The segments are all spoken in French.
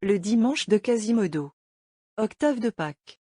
Le dimanche de Quasimodo. Octave de Pâques.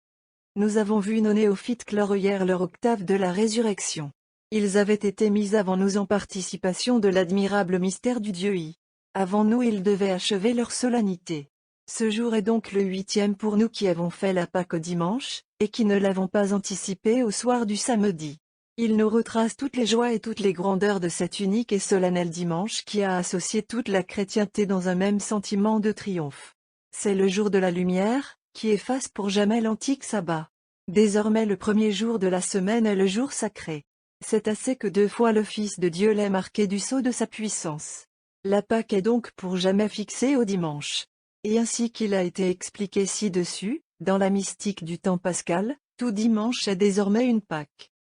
Nous avons vu nos néophytes clore hier leur octave de la résurrection. Ils avaient été mis avant nous en participation de l'admirable mystère du Dieu I. Avant nous ils devaient achever leur solennité. Ce jour est donc le 8e pour nous qui avons fait la Pâque au dimanche, et qui ne l'avons pas anticipé au soir du samedi. Il nous retrace toutes les joies et toutes les grandeurs de cet unique et solennel dimanche qui a associé toute la chrétienté dans un même sentiment de triomphe. C'est le jour de la lumière, qui efface pour jamais l'antique sabbat. Désormais le premier jour de la semaine est le jour sacré. C'est assez que 2 fois le Fils de Dieu l'ait marqué du sceau de sa puissance. La Pâque est donc pour jamais fixée au dimanche. Et ainsi qu'il a été expliqué ci-dessus, dans la mystique du temps pascal, tout dimanche est désormais une Pâque.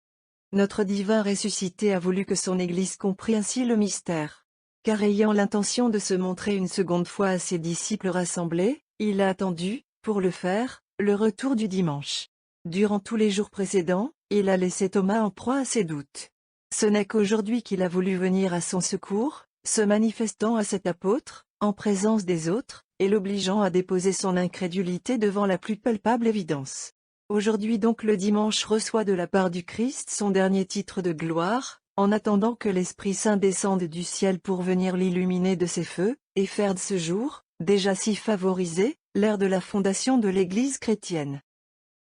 Notre divin ressuscité a voulu que son Église comprît ainsi le mystère. Car ayant l'intention de se montrer une seconde fois à ses disciples rassemblés, il a attendu, pour le faire, le retour du dimanche. Durant tous les jours précédents, il a laissé Thomas en proie à ses doutes. Ce n'est qu'aujourd'hui qu'il a voulu venir à son secours, se manifestant à cet apôtre, en présence des autres, et l'obligeant à déposer son incrédulité devant la plus palpable évidence. Aujourd'hui donc le dimanche reçoit de la part du Christ son dernier titre de gloire, en attendant que l'Esprit Saint descende du ciel pour venir l'illuminer de ses feux, et faire de ce jour, déjà si favorisé, l'ère de la fondation de l'Église chrétienne.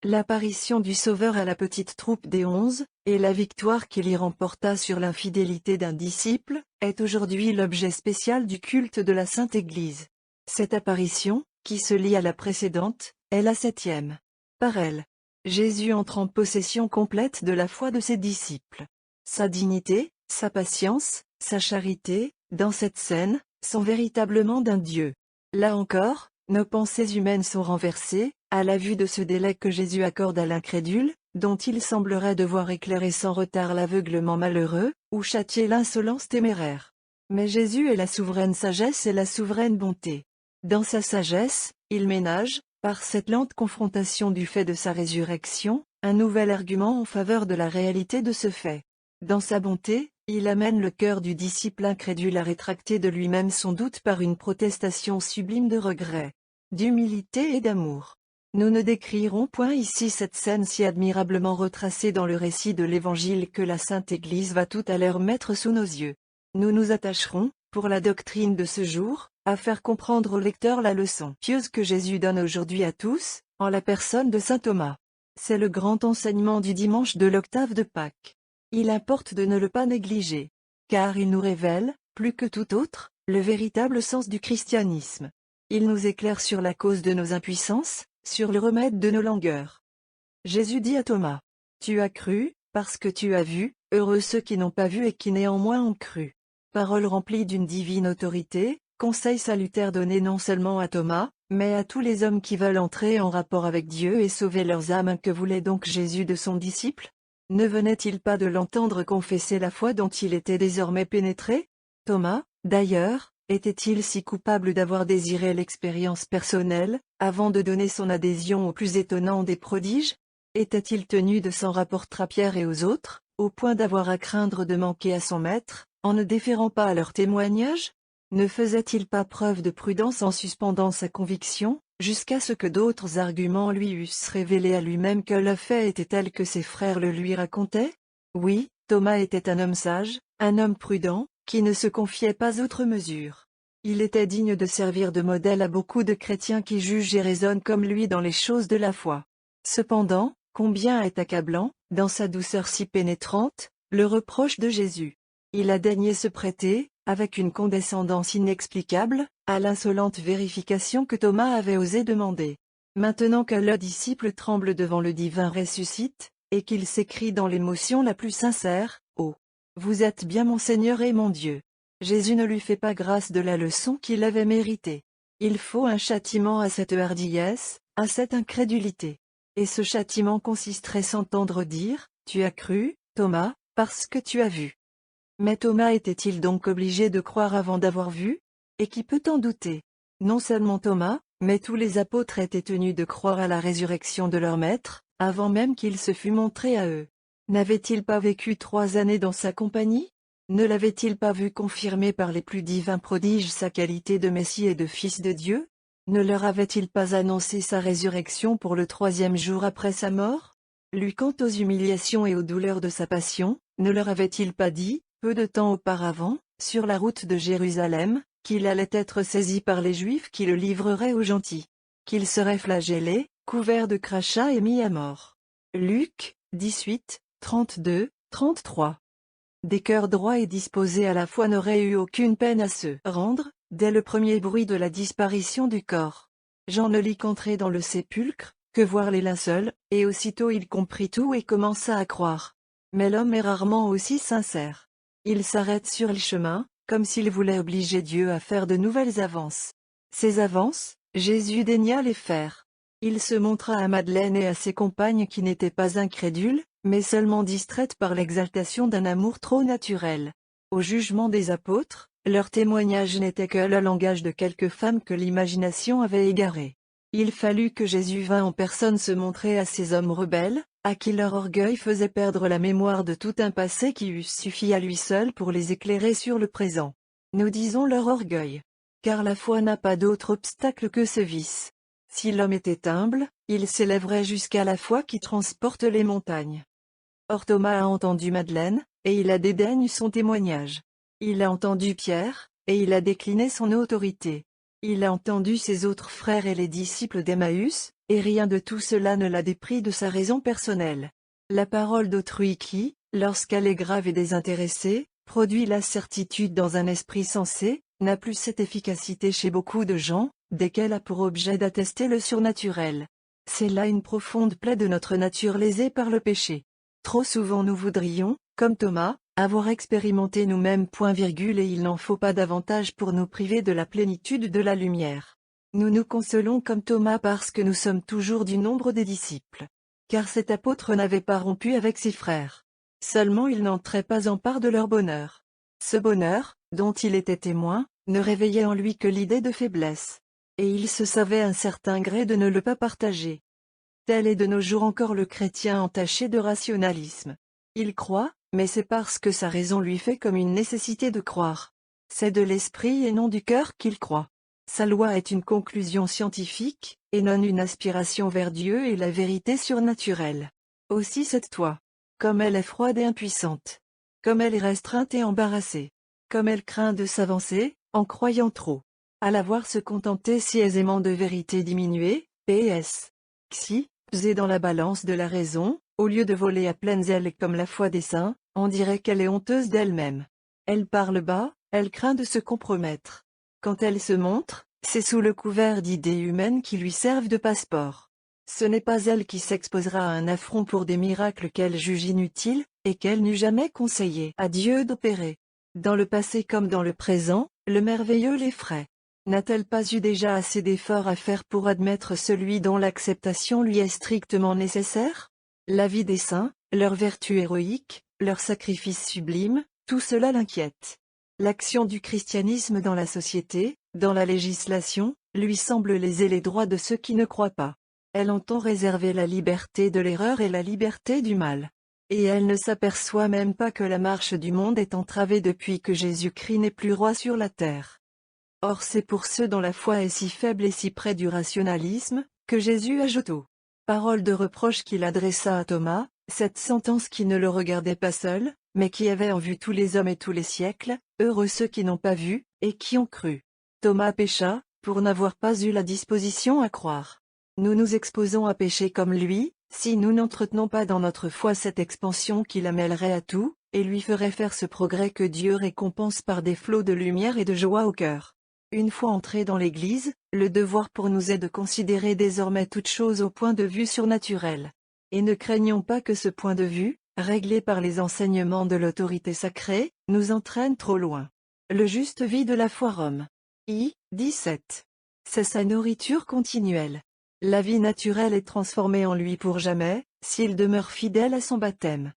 L'apparition du Sauveur à la petite troupe des 11, et la victoire qu'il y remporta sur l'infidélité d'un disciple, est aujourd'hui l'objet spécial du culte de la Sainte Église. Cette apparition, qui se lie à la précédente, est la 7e. Par elle, Jésus entre en possession complète de la foi de ses disciples. Sa dignité, sa patience, sa charité, dans cette scène, sont véritablement d'un Dieu. Là encore, nos pensées humaines sont renversées, à la vue de ce délai que Jésus accorde à l'incrédule, dont il semblerait devoir éclairer sans retard l'aveuglement malheureux, ou châtier l'insolence téméraire. Mais Jésus est la souveraine sagesse et la souveraine bonté. Dans sa sagesse, il ménage, par cette lente confrontation du fait de sa résurrection, un nouvel argument en faveur de la réalité de ce fait. Dans sa bonté, il amène le cœur du disciple incrédule à rétracter de lui-même son doute par une protestation sublime de regret, d'humilité et d'amour. Nous ne décrirons point ici cette scène si admirablement retracée dans le récit de l'Évangile que la Sainte Église va tout à l'heure mettre sous nos yeux. Nous nous attacherons, pour la doctrine de ce jour, à faire comprendre au lecteur la leçon pieuse que Jésus donne aujourd'hui à tous, en la personne de saint Thomas. C'est le grand enseignement du dimanche de l'octave de Pâques. Il importe de ne le pas négliger, car il nous révèle, plus que tout autre, le véritable sens du christianisme. Il nous éclaire sur la cause de nos impuissances, sur le remède de nos langueurs. Jésus dit à Thomas: « Tu as cru, parce que tu as vu, heureux ceux qui n'ont pas vu et qui néanmoins ont cru. » Parole remplie d'une divine autorité, conseil salutaire donné non seulement à Thomas, mais à tous les hommes qui veulent entrer en rapport avec Dieu et sauver leurs âmes. Que voulait donc Jésus de son disciple? Ne venait-il pas de l'entendre confesser la foi dont il était désormais pénétré? Thomas, d'ailleurs, était-il si coupable d'avoir désiré l'expérience personnelle, avant de donner son adhésion au plus étonnant des prodiges? Était-il tenu de s'en rapporter à Pierre et aux autres, au point d'avoir à craindre de manquer à son maître, en ne déférant pas à leur témoignage? Ne faisait-il pas preuve de prudence en suspendant sa conviction, jusqu'à ce que d'autres arguments lui eussent révélé à lui-même que le fait était tel que ses frères le lui racontaient? Oui, Thomas était un homme sage, un homme prudent, qui ne se confiait pas outre mesure. Il était digne de servir de modèle à beaucoup de chrétiens qui jugent et raisonnent comme lui dans les choses de la foi. Cependant, combien est accablant, dans sa douceur si pénétrante, le reproche de Jésus. Il a daigné se prêter, avec une condescendance inexplicable, à l'insolente vérification que Thomas avait osé demander. Maintenant que le disciple tremble devant le divin ressuscite, et qu'il s'écrie dans l'émotion la plus sincère: « Oh! Vous êtes bien mon Seigneur et mon Dieu !» Jésus ne lui fait pas grâce de la leçon qu'il avait méritée. Il faut un châtiment à cette hardiesse, à cette incrédulité. Et ce châtiment consisterait s'entendre dire: « Tu as cru, Thomas, parce que tu as vu. » Mais Thomas était-il donc obligé de croire avant d'avoir vu? Et qui peut en douter? Non seulement Thomas, mais tous les apôtres étaient tenus de croire à la résurrection de leur maître, avant même qu'il se fût montré à eux. N'avaient-ils pas vécu 3 années dans sa compagnie? Ne l'avaient-ils pas vu confirmer par les plus divins prodiges sa qualité de Messie et de Fils de Dieu? Ne leur avait-il pas annoncé sa résurrection pour le 3e jour après sa mort? Lui quant aux humiliations et aux douleurs de sa passion, ne leur avait-il pas dit, peu de temps auparavant, sur la route de Jérusalem, qu'il allait être saisi par les Juifs qui le livreraient aux gentils, qu'il serait flagellé, couvert de crachats et mis à mort. Luc, 18, 32, 33. Des cœurs droits et disposés à la foi n'auraient eu aucune peine à se rendre, dès le premier bruit de la disparition du corps. Jean ne lit qu'entrer dans le sépulcre, que voir les linceuls, et aussitôt il comprit tout et commença à croire. Mais l'homme est rarement aussi sincère. Il s'arrête sur le chemin, comme s'il voulait obliger Dieu à faire de nouvelles avances. Ces avances, Jésus daigna les faire. Il se montra à Madeleine et à ses compagnes qui n'étaient pas incrédules, mais seulement distraites par l'exaltation d'un amour trop naturel. Au jugement des apôtres, leur témoignage n'était que le langage de quelques femmes que l'imagination avait égarées. Il fallut que Jésus vînt en personne se montrer à ces hommes rebelles, à qui leur orgueil faisait perdre la mémoire de tout un passé qui eût suffi à lui seul pour les éclairer sur le présent. Nous disons leur orgueil. Car la foi n'a pas d'autre obstacle que ce vice. Si l'homme était humble, il s'élèverait jusqu'à la foi qui transporte les montagnes. Or Thomas a entendu Madeleine, et il a dédaigné son témoignage. Il a entendu Pierre, et il a décliné son autorité. Il a entendu ses autres frères et les disciples d'Emmaüs, et rien de tout cela ne l'a dépris de sa raison personnelle. La parole d'autrui qui, lorsqu'elle est grave et désintéressée, produit la certitude dans un esprit sensé, n'a plus cette efficacité chez beaucoup de gens, dès qu'elle a pour objet d'attester le surnaturel. C'est là une profonde plaie de notre nature lésée par le péché. Trop souvent nous voudrions, comme Thomas, avoir expérimenté nous-mêmes et il n'en faut pas davantage pour nous priver de la plénitude de la lumière. Nous nous consolons comme Thomas parce que nous sommes toujours du nombre des disciples. Car cet apôtre n'avait pas rompu avec ses frères. Seulement il n'entrait pas en part de leur bonheur. Ce bonheur, dont il était témoin, ne réveillait en lui que l'idée de faiblesse. Et il se savait un certain gré de ne le pas partager. Tel est de nos jours encore le chrétien entaché de rationalisme. Il croit, mais c'est parce que sa raison lui fait comme une nécessité de croire. C'est de l'esprit et non du cœur qu'il croit. Sa loi est une conclusion scientifique, et non une aspiration vers Dieu et la vérité surnaturelle. Aussi cette toi. Comme elle est froide et impuissante. Comme elle est restreinte et embarrassée. Comme elle craint de s'avancer, en croyant trop. À la voir se contenter si aisément de vérité diminuée, PS. Si, pesée dans la balance de la raison, au lieu de voler à pleines ailes comme la foi des saints, on dirait qu'elle est honteuse d'elle-même. Elle parle bas, elle craint de se compromettre. Quand elle se montre, c'est sous le couvert d'idées humaines qui lui servent de passeport. Ce n'est pas elle qui s'exposera à un affront pour des miracles qu'elle juge inutiles, et qu'elle n'eût jamais conseillé à Dieu d'opérer. Dans le passé comme dans le présent, le merveilleux l'effraie. N'a-t-elle pas eu déjà assez d'efforts à faire pour admettre celui dont l'acceptation lui est strictement nécessaire? La vie des saints, leur vertu héroïque, leur sacrifice sublime, tout cela l'inquiète. L'action du christianisme dans la société, dans la législation, lui semble léser les droits de ceux qui ne croient pas. Elle entend réserver la liberté de l'erreur et la liberté du mal. Et elle ne s'aperçoit même pas que la marche du monde est entravée depuis que Jésus-Christ n'est plus roi sur la terre. Or c'est pour ceux dont la foi est si faible et si près du rationalisme, que Jésus ajoute aux paroles de reproche qu'il adressa à Thomas, cette sentence qui ne le regardait pas seul, mais qui avait en vue tous les hommes et tous les siècles, heureux ceux qui n'ont pas vu, et qui ont cru. Thomas pécha, pour n'avoir pas eu la disposition à croire. Nous nous exposons à pécher comme lui, si nous n'entretenons pas dans notre foi cette expansion qui la mêlerait à tout, et lui ferait faire ce progrès que Dieu récompense par des flots de lumière et de joie au cœur. Une fois entrés dans l'Église, le devoir pour nous est de considérer désormais toute chose au point de vue surnaturel. Et ne craignons pas que ce point de vue, réglé par les enseignements de l'autorité sacrée, nous entraîne trop loin. Le juste vit de la foi Rome. I. 17. C'est sa nourriture continuelle. La vie naturelle est transformée en lui pour jamais, s'il demeure fidèle à son baptême.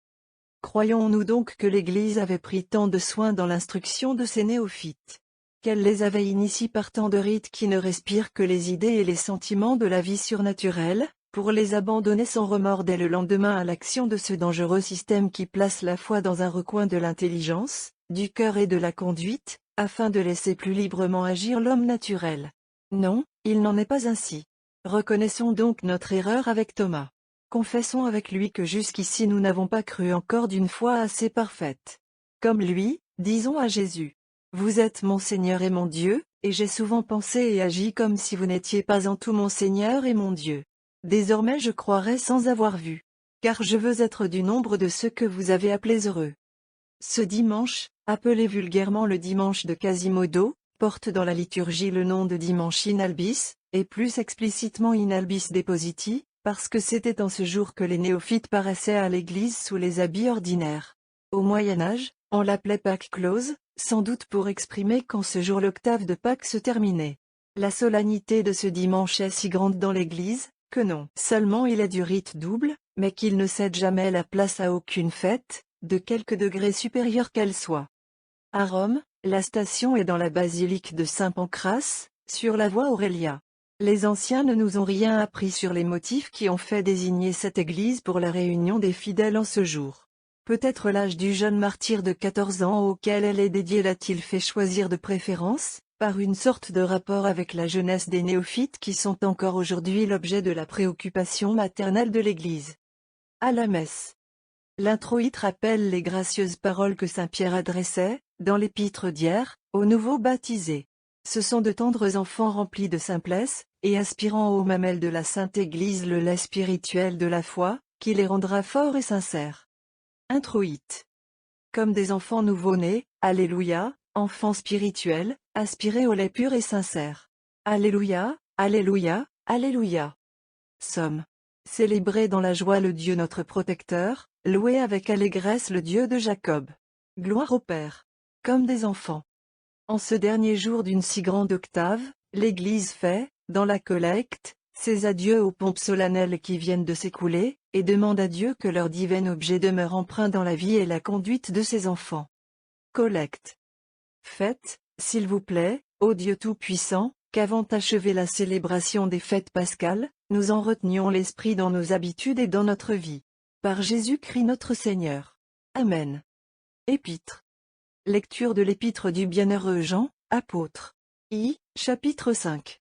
Croyons-nous donc que l'Église avait pris tant de soin dans l'instruction de ses néophytes? Qu'elle les avait initiés par tant de rites qui ne respirent que les idées et les sentiments de la vie surnaturelle, pour les abandonner sans remords dès le lendemain à l'action de ce dangereux système qui place la foi dans un recoin de l'intelligence, du cœur et de la conduite, afin de laisser plus librement agir l'homme naturel. Non, il n'en est pas ainsi. Reconnaissons donc notre erreur avec Thomas. Confessons avec lui que jusqu'ici nous n'avons pas cru encore d'une foi assez parfaite. Comme lui, disons à Jésus: Vous êtes mon Seigneur et mon Dieu, et j'ai souvent pensé et agi comme si vous n'étiez pas en tout mon Seigneur et mon Dieu. Désormais je croirai sans avoir vu. Car je veux être du nombre de ceux que vous avez appelés heureux. Ce dimanche, appelé vulgairement le dimanche de Quasimodo, porte dans la liturgie le nom de dimanche in albis, et plus explicitement in albis depositi, parce que c'était en ce jour que les néophytes paraissaient à l'église sous les habits ordinaires. Au Moyen-Âge, on l'appelait Pâques close, sans doute pour exprimer qu'en ce jour l'octave de Pâques se terminait. La solennité de ce dimanche est si grande dans l'église, que non seulement il est du rite double, mais qu'il ne cède jamais la place à aucune fête, de quelque degré supérieur qu'elle soit. À Rome, la station est dans la basilique de Saint-Pancrace, sur la voie Aurelia. Les anciens ne nous ont rien appris sur les motifs qui ont fait désigner cette église pour la réunion des fidèles en ce jour. Peut-être l'âge du jeune martyr de 14 ans auquel elle est dédiée l'a-t-il fait choisir de préférence, par une sorte de rapport avec la jeunesse des néophytes qui sont encore aujourd'hui l'objet de la préoccupation maternelle de l'Église. À la messe. L'introïte rappelle les gracieuses paroles que saint Pierre adressait, dans l'épître d'hier, aux nouveaux baptisés. Ce sont de tendres enfants remplis de simplesse, et aspirant aux mamelles de la Sainte Église le lait spirituel de la foi, qui les rendra forts et sincères. Introïte. Comme des enfants nouveau-nés, Alléluia, enfants spirituels, aspirez au lait pur et sincère. Alléluia, Alléluia, Alléluia. Somme. Célébrez dans la joie le Dieu notre protecteur, louez avec allégresse le Dieu de Jacob. Gloire au Père. Comme des enfants. En ce dernier jour d'une si grande octave, l'Église fait, dans la collecte, ses adieux aux pompes solennelles qui viennent de s'écouler, et demande à Dieu que leur divin objet demeure empreint dans la vie et la conduite de ses enfants. Collecte. Faites, s'il vous plaît, ô Dieu Tout-Puissant, qu'avant d'achever la célébration des fêtes pascales, nous en retenions l'esprit dans nos habitudes et dans notre vie. Par Jésus-Christ notre Seigneur. Amen. Épître. Lecture de l'épître du bienheureux Jean, apôtre. Chapitre 5.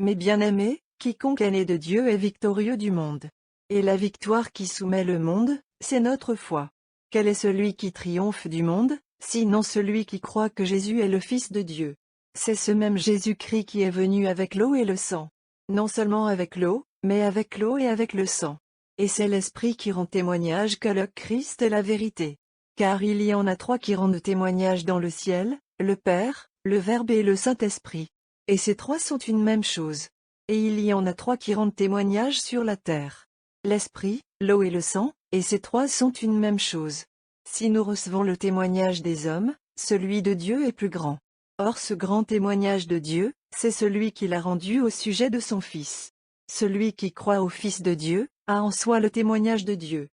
Mes bien-aimés, quiconque est né de Dieu est victorieux du monde. Et la victoire qui soumet le monde, c'est notre foi. Quel est celui qui triomphe du monde, sinon celui qui croit que Jésus est le Fils de Dieu? C'est ce même Jésus-Christ qui est venu avec l'eau et le sang. Non seulement avec l'eau, mais avec l'eau et avec le sang. Et c'est l'Esprit qui rend témoignage que le Christ est la vérité. Car il y en a trois qui rendent témoignage dans le ciel, le Père, le Verbe et le Saint-Esprit. Et ces trois sont une même chose. Et il y en a trois qui rendent témoignage sur la terre. L'Esprit, l'eau et le sang, et ces trois sont une même chose. Si nous recevons le témoignage des hommes, celui de Dieu est plus grand. Or ce grand témoignage de Dieu, c'est celui qu'il a rendu au sujet de son Fils. Celui qui croit au Fils de Dieu, a en soi le témoignage de Dieu.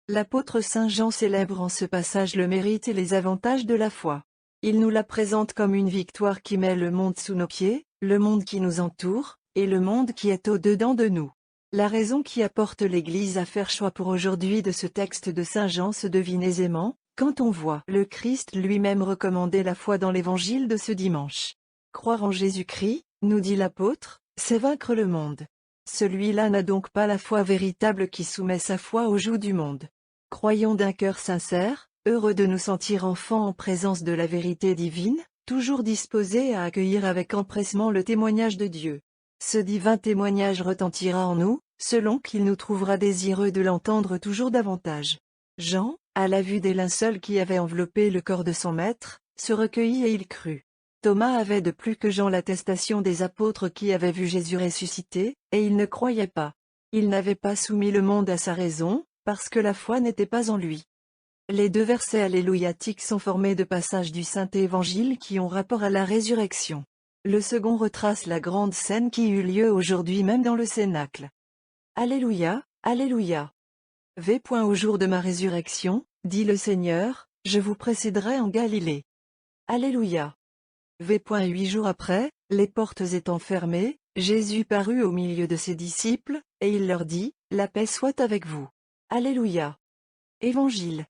L'apôtre Saint Jean célèbre en ce passage le mérite et les avantages de la foi. Il nous la présente comme une victoire qui met le monde sous nos pieds, le monde qui nous entoure, et le monde qui est au-dedans de nous. La raison qui apporte l'Église à faire choix pour aujourd'hui de ce texte de Saint Jean se devine aisément, quand on voit le Christ lui-même recommander la foi dans l'Évangile de ce dimanche. Croire en Jésus-Christ, nous dit l'apôtre, c'est vaincre le monde. Celui-là n'a donc pas la foi véritable qui soumet sa foi au joug du monde. Croyons d'un cœur sincère, heureux de nous sentir enfants en présence de la vérité divine, toujours disposés à accueillir avec empressement le témoignage de Dieu. Ce divin témoignage retentira en nous, selon qu'il nous trouvera désireux de l'entendre toujours davantage. Jean, à la vue des linceuls qui avaient enveloppé le corps de son maître, se recueillit et il crut. Thomas avait de plus que Jean l'attestation des apôtres qui avaient vu Jésus ressuscité, et il ne croyait pas. Il n'avait pas soumis le monde à sa raison, parce que la foi n'était pas en lui. Les deux versets alléluiatiques sont formés de passages du Saint-Évangile qui ont rapport à la résurrection. Le second retrace la grande scène qui eut lieu aujourd'hui même dans le Cénacle. Alléluia, Alléluia. Au jour de ma résurrection, dit le Seigneur, je vous précéderai en Galilée. Alléluia. 8 jours après, les portes étant fermées, Jésus parut au milieu de ses disciples, et il leur dit, la paix soit avec vous. Alléluia. Évangile.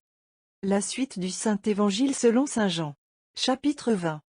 La suite du Saint-Évangile selon Saint Jean. Chapitre 20.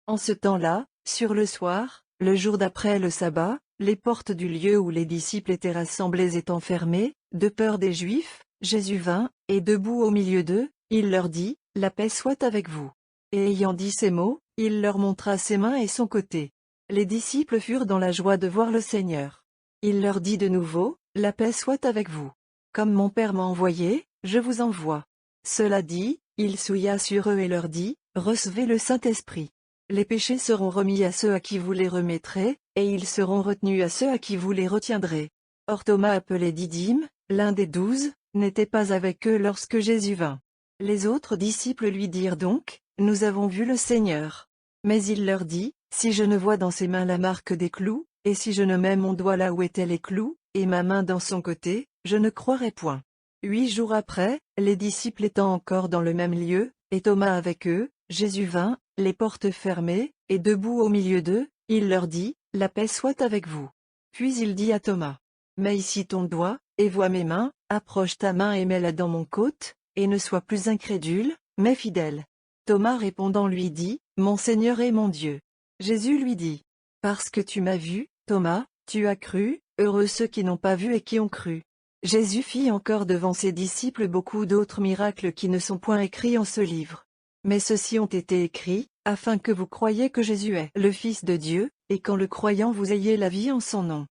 En ce temps-là, sur le soir, Le jour d'après le sabbat, les portes du lieu où les disciples étaient rassemblés étant fermées, de peur des Juifs, Jésus vint, et debout au milieu d'eux, il leur dit, « La paix soit avec vous. » Et ayant dit ces mots, il leur montra ses mains et son côté. Les disciples furent dans la joie de voir le Seigneur. Il leur dit de nouveau, « La paix soit avec vous. Comme mon Père m'a envoyé, je vous envoie. » Cela dit, il souilla sur eux et leur dit, « Recevez le Saint-Esprit. Les péchés seront remis à ceux à qui vous les remettrez, et ils seront retenus à ceux à qui vous les retiendrez. » Or Thomas appelé Didyme, l'un des 12, n'était pas avec eux lorsque Jésus vint. Les autres disciples lui dirent donc, « Nous avons vu le Seigneur. » Mais il leur dit, « Si je ne vois dans ses mains la marque des clous, et si je ne mets mon doigt là où étaient les clous, et ma main dans son côté, je ne croirai point. » 8 jours après, les disciples étant encore dans le même lieu, et Thomas avec eux, Jésus vint, les portes fermées, et debout au milieu d'eux, il leur dit, « La paix soit avec vous. » Puis il dit à Thomas, « Mets ici ton doigt, et vois mes mains, approche ta main et mets-la dans mon côte, et ne sois plus incrédule, mais fidèle. » Thomas répondant lui dit, « Mon Seigneur et mon Dieu. » Jésus lui dit, « Parce que tu m'as vu, Thomas, tu as cru, heureux ceux qui n'ont pas vu et qui ont cru. » Jésus fit encore devant ses disciples beaucoup d'autres miracles qui ne sont point écrits en ce livre. Mais ceux-ci ont été écrits, afin que vous croyiez que Jésus est le Fils de Dieu, et qu'en le croyant vous ayez la vie en son nom.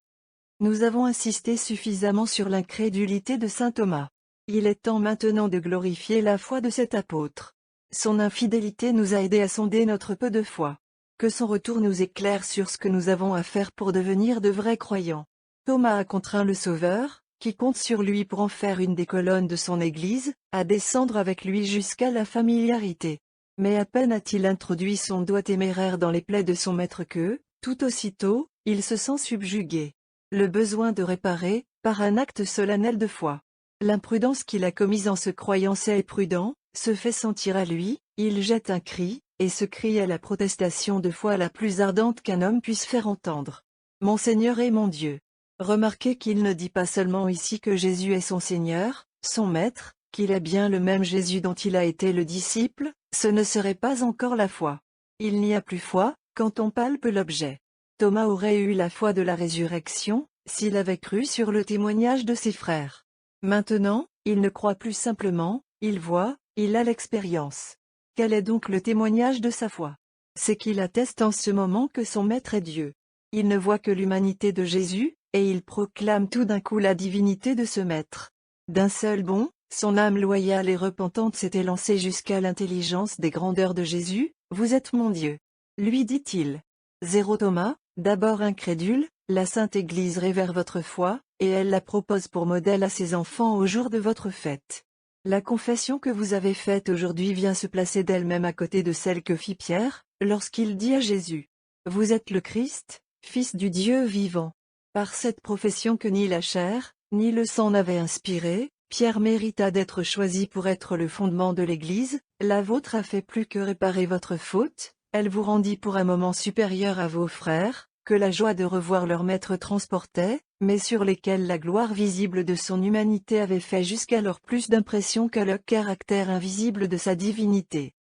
Nous avons insisté suffisamment sur l'incrédulité de saint Thomas. Il est temps maintenant de glorifier la foi de cet apôtre. Son infidélité nous a aidés à sonder notre peu de foi. Que son retour nous éclaire sur ce que nous avons à faire pour devenir de vrais croyants. Thomas a contraint le Sauveur, qui compte sur lui pour en faire une des colonnes de son Église, à descendre avec lui jusqu'à la familiarité. Mais à peine a-t-il introduit son doigt téméraire dans les plaies de son maître que, tout aussitôt, il se sent subjugué. Le besoin de réparer, par un acte solennel de foi. L'imprudence qu'il a commise en se croyant saint et prudent, se fait sentir à lui, il jette un cri, et ce cri est la protestation de foi la plus ardente qu'un homme puisse faire entendre. Mon Seigneur et mon Dieu. Remarquez qu'il ne dit pas seulement ici que Jésus est son Seigneur, son Maître, qu'il est bien le même Jésus dont il a été le disciple, ce ne serait pas encore la foi. Il n'y a plus foi, quand on palpe l'objet. Thomas aurait eu la foi de la résurrection, s'il avait cru sur le témoignage de ses frères. Maintenant, il ne croit plus simplement, il voit, il a l'expérience. Quel est donc le témoignage de sa foi? C'est qu'il atteste en ce moment que son Maître est Dieu. Il ne voit que l'humanité de Jésus, et il proclame tout d'un coup la divinité de ce Maître. D'un seul bond, son âme loyale et repentante s'était lancée jusqu'à l'intelligence des grandeurs de Jésus, « Vous êtes mon Dieu. » Lui dit-il. 0 Thomas, d'abord incrédule, la Sainte Église révère votre foi, et elle la propose pour modèle à ses enfants au jour de votre fête. La confession que vous avez faite aujourd'hui vient se placer d'elle-même à côté de celle que fit Pierre, lorsqu'il dit à Jésus, « Vous êtes le Christ, Fils du Dieu vivant. » Par cette profession que ni la chair, ni le sang n'avaient inspiré, Pierre mérita d'être choisi pour être le fondement de l'Église. La vôtre a fait plus que réparer votre faute, elle vous rendit pour un moment supérieur à vos frères, que la joie de revoir leur maître transportait, mais sur lesquels la gloire visible de son humanité avait fait jusqu'alors plus d'impression que le caractère invisible de sa divinité.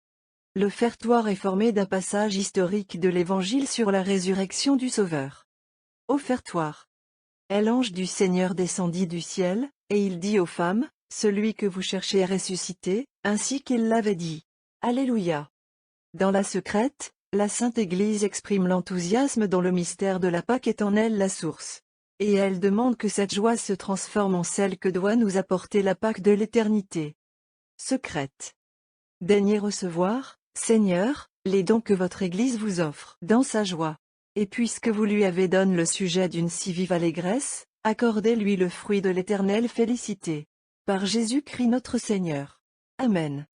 L'offertoire est formé d'un passage historique de l'Évangile sur la résurrection du Sauveur. Offertoire. Et l'ange du Seigneur descendit du ciel, et il dit aux femmes, « Celui que vous cherchez est ressuscité, ainsi qu'il l'avait dit. » Alléluia. Dans la secrète, la Sainte Église exprime l'enthousiasme dont le mystère de la Pâque est en elle la source. Et elle demande que cette joie se transforme en celle que doit nous apporter la Pâque de l'éternité. Secrète. Daignez recevoir, Seigneur, les dons que votre Église vous offre dans sa joie. Et puisque vous lui avez donné le sujet d'une si vive allégresse, accordez-lui le fruit de l'éternelle félicité. Par Jésus-Christ notre Seigneur. Amen.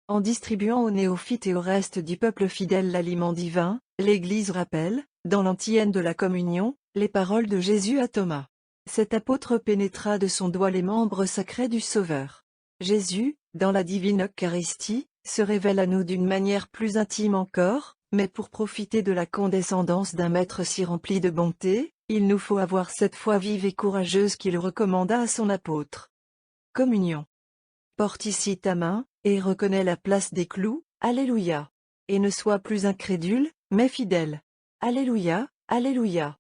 En distribuant aux néophytes et au reste du peuple fidèle l'aliment divin, l'Église rappelle, dans l'antienne de la communion, les paroles de Jésus à Thomas. Cet apôtre pénétra de son doigt les membres sacrés du Sauveur. Jésus, dans la divine Eucharistie, se révèle à nous d'une manière plus intime encore, mais pour profiter de la condescendance d'un Maître si rempli de bonté, il nous faut avoir cette foi vive et courageuse qu'il recommanda à son apôtre. Communion. Porte ici ta main, et reconnais la place des clous, Alléluia. Et ne sois plus incrédule, mais fidèle. Alléluia, Alléluia.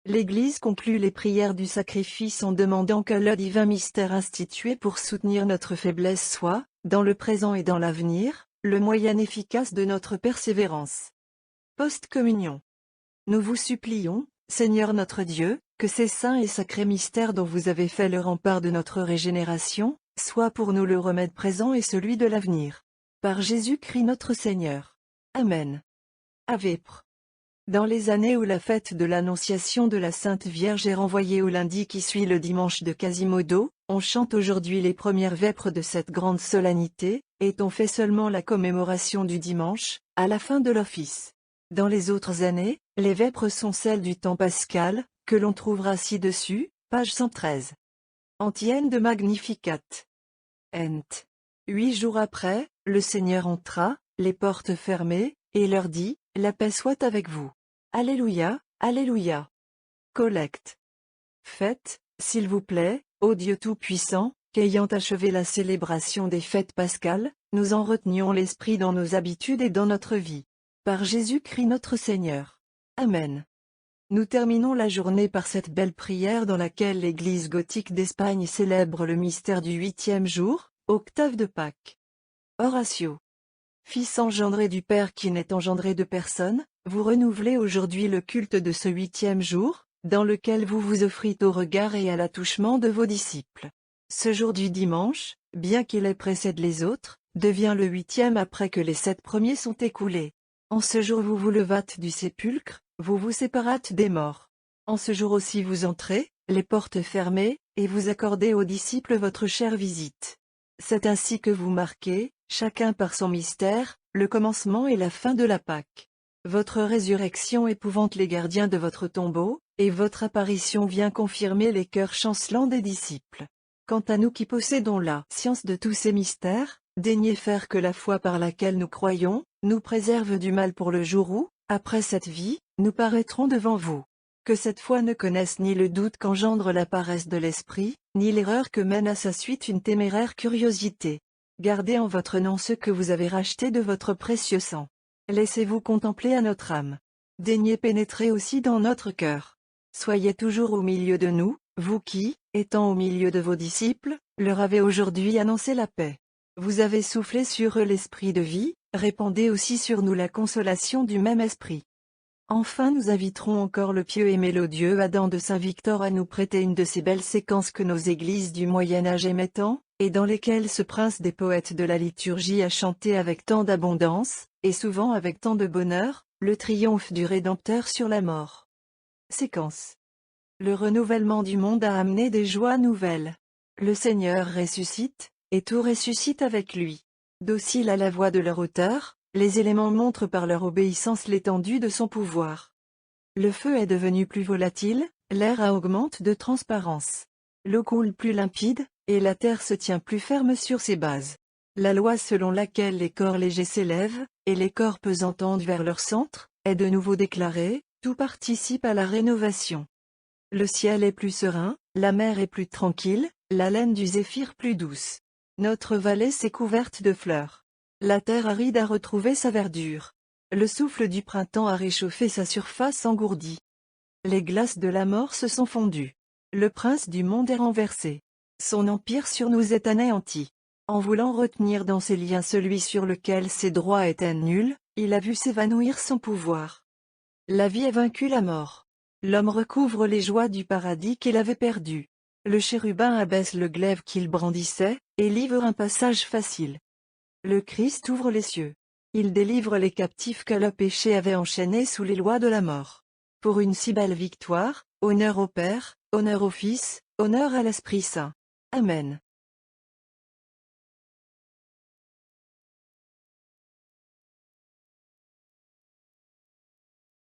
L'Église conclut les prières du sacrifice en demandant que le divin mystère institué pour soutenir notre faiblesse soit, dans le présent et dans l'avenir, le moyen efficace de notre persévérance. Post-communion. Nous vous supplions, Seigneur notre Dieu, que ces saints et sacrés mystères dont vous avez fait le rempart de notre régénération, soient pour nous le remède présent et celui de l'avenir. Par Jésus-Christ notre Seigneur. Amen. Ave Pr. Dans les années où la fête de l'Annonciation de la Sainte Vierge est renvoyée au lundi qui suit le dimanche de Quasimodo, on chante aujourd'hui les premières vêpres de cette grande solennité, et on fait seulement la commémoration du dimanche, à la fin de l'office. Dans les autres années, les vêpres sont celles du temps pascal, que l'on trouvera ci-dessus, page 113. Antienne de Magnificat. Ent. 8 jours après, le Seigneur entra, les portes fermées, et leur dit, la paix soit avec vous. Alléluia, Alléluia. Collecte. Faites, s'il vous plaît, ô Dieu Tout-Puissant, qu'ayant achevé la célébration des fêtes pascales, nous en retenions l'esprit dans nos habitudes et dans notre vie. Par Jésus-Christ notre Seigneur. Amen. Nous terminons la journée par cette belle prière dans laquelle l'Église gothique d'Espagne célèbre le mystère du 8e jour, octave de Pâques. Oratio. Fils engendré du Père qui n'est engendré de personne, vous renouvelez aujourd'hui le culte de ce 8e jour, dans lequel vous vous offrîtes au regard et à l'attouchement de vos disciples. Ce jour du dimanche, bien qu'il ait précède les autres, devient le 8e après que les 7 premiers sont écoulés. En ce jour vous vous levâtes du sépulcre, vous vous séparâtes des morts. En ce jour aussi vous entrez, les portes fermées, et vous accordez aux disciples votre chère visite. C'est ainsi que vous marquez, chacun par son mystère, le commencement et la fin de la Pâque. Votre résurrection épouvante les gardiens de votre tombeau, et votre apparition vient confirmer les cœurs chancelants des disciples. Quant à nous qui possédons la science de tous ces mystères, daignez faire que la foi par laquelle nous croyons, nous préserve du mal pour le jour où, après cette vie, nous paraîtrons devant vous. Que cette foi ne connaisse ni le doute qu'engendre la paresse de l'esprit, ni l'erreur que mène à sa suite une téméraire curiosité. Gardez en votre nom ceux que vous avez rachetés de votre précieux sang. Laissez-vous contempler à notre âme. Daignez pénétrer aussi dans notre cœur. Soyez toujours au milieu de nous, vous qui, étant au milieu de vos disciples, leur avez aujourd'hui annoncé la paix. Vous avez soufflé sur eux l'esprit de vie, répandez aussi sur nous la consolation du même esprit. Enfin nous inviterons encore le pieux et mélodieux Adam de Saint-Victor à nous prêter une de ces belles séquences que nos églises du Moyen-Âge aimaient tant, et dans lesquelles ce prince des poètes de la liturgie a chanté avec tant d'abondance, et souvent avec tant de bonheur, le triomphe du Rédempteur sur la mort. Séquence. Le renouvellement du monde a amené des joies nouvelles. Le Seigneur ressuscite, et tout ressuscite avec lui. Docile à la voix de leur auteur, les éléments montrent par leur obéissance l'étendue de son pouvoir. Le feu est devenu plus volatile, l'air augmente de transparence. L'eau coule plus limpide, et la terre se tient plus ferme sur ses bases. La loi selon laquelle les corps légers s'élèvent, et les corps pesants tendent vers leur centre, est de nouveau déclarée, tout participe à la rénovation. Le ciel est plus serein, la mer est plus tranquille, l'haleine du zéphyr plus douce. Notre vallée s'est couverte de fleurs. La terre aride a retrouvé sa verdure. Le souffle du printemps a réchauffé sa surface engourdie. Les glaces de la mort se sont fondues. Le prince du monde est renversé. Son empire sur nous est anéanti. En voulant retenir dans ses liens celui sur lequel ses droits étaient nuls, il a vu s'évanouir son pouvoir. La vie a vaincu la mort. L'homme recouvre les joies du paradis qu'il avait perdu. Le chérubin abaisse le glaive qu'il brandissait, et livre un passage facile. Le Christ ouvre les cieux. Il délivre les captifs que le péché avait enchaînés sous les lois de la mort. Pour une si belle victoire, honneur au Père, honneur au Fils, honneur à l'Esprit Saint. Amen.